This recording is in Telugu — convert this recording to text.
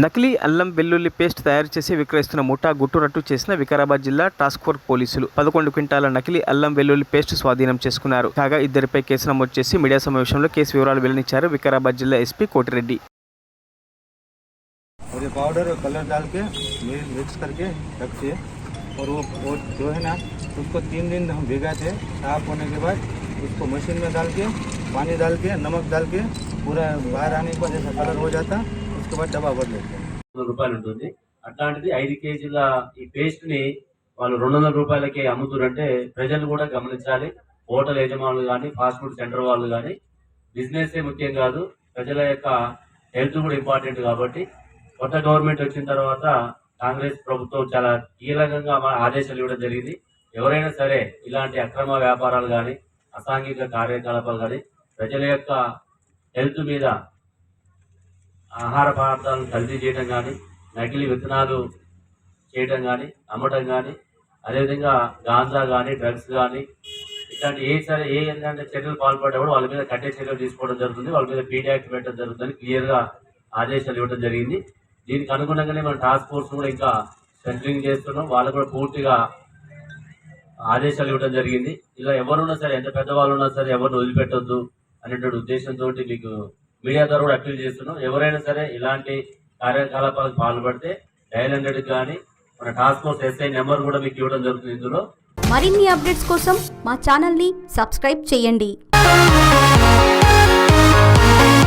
నకిలీ అల్లం వెల్లుల్లి పేస్ట్ తయారు చేసి విక్రయిస్తున్న ముఠా గుట్టురట్టు చేసిన వికారాబాద్ జిల్లా టాస్క్ ఫోర్స్ పోలీసులు 11 క్వింటాల నకిలీ అల్లం వెల్లుల్లి పేస్ట్ స్వాధీనం చేసుకున్నారు. కాగా ఇద్దరిపై కేసు నమోదు చేసి మీడియా సమావేశంలో కేసు వివరాలు వెల్లడించారు వికారాబాద్ జిల్లా ఎస్పీ కోటిరెడ్డి. और ये पाउडर और कलर डाल के मिक्स करके रखिए और वो जो है ना उसको 3 दिन हम भिगाते साफ होने के बाद उसको मशीन में डाल के पानी डाल के नमक डाल के पूरा बाहर आने के बाद जैसा कलर हो जाता उसके बाद डब्बा भर लेते हैं. రూపాయలు ఉంటుంది. అట్లాంటిది 5 కేజీల ఈ పేస్ట్ ని వాళ్ళు 200 రూపాయలకి అమ్ముతారంటే ప్రజలు కూడా గమనించాలి. హోటల్ యజమానులు కానీ ఫాస్ట్ ఫుడ్ సెంటర్ వాళ్ళు కానీ బిజినెస్ ముఖ్యం కాదు, ప్రజల యొక్క హెల్త్ కూడా ఇంపార్టెంట్. కాబట్టి కొత్త గవర్నమెంట్ వచ్చిన తర్వాత కాంగ్రెస్ ప్రభుత్వం చాలా కీలకంగా ఆదేశాలు ఇవ్వడం జరిగింది. ఎవరైనా సరే ఇలాంటి అక్రమ వ్యాపారాలు కానీ అసాంఘిక కార్యకలాపాలు కానీ ప్రజల యొక్క హెల్త్ మీద ఆహార పదార్థాలను కల్తీ చేయడం కానీ నకిలీ విత్తనాలు చేయడం కానీ అమ్మటం కానీ అదేవిధంగా గాంజా కానీ డ్రగ్స్ కానీ ఇట్లాంటి ఏ చర్యలు పాల్పడ్డా కూడా వాళ్ళ మీద కఠిన చర్యలు తీసుకోవడం జరుగుతుంది. వాళ్ళ మీద పీడీ యాక్ట్ పెట్టడం జరుగుతుంది. క్లియర్గా ఆదేశాలు ఇవ్వడం జరిగింది. దీనికి అనుగుణంగానే మనం టాస్క్ ఫోర్స్ కూడా ఇంకా స్ట్రెంథనింగ్ చేస్తున్నాం. వాళ్ళు కూడా పూర్తిగా ఆదేశాలు ఇవ్వడం జరిగింది. ఇలా ఎవరున్నా సరే, ఎంత పెద్దవాళ్ళు ఉన్నా సరే ఎవరిని వదిలిపెట్టొద్దు అనేటువంటి ఉద్దేశంతో మీకు మీడియా ద్వారా కూడా అప్పీల్ చేస్తున్నాం. ఎవరైనా సరే ఇలాంటి కార్యకలాపాలకు పాల్పడితే డయల్ 100 కానీ మన టాస్క్ ఫోర్స్ ఎస్ఐ నెంబర్ కూడా మీకు ఇవ్వడం జరుగుతుంది. ఇందులో మరిన్ని అప్డేట్స్ కోసం మా ఛానల్ని సబ్స్క్రైబ్ చేయండి.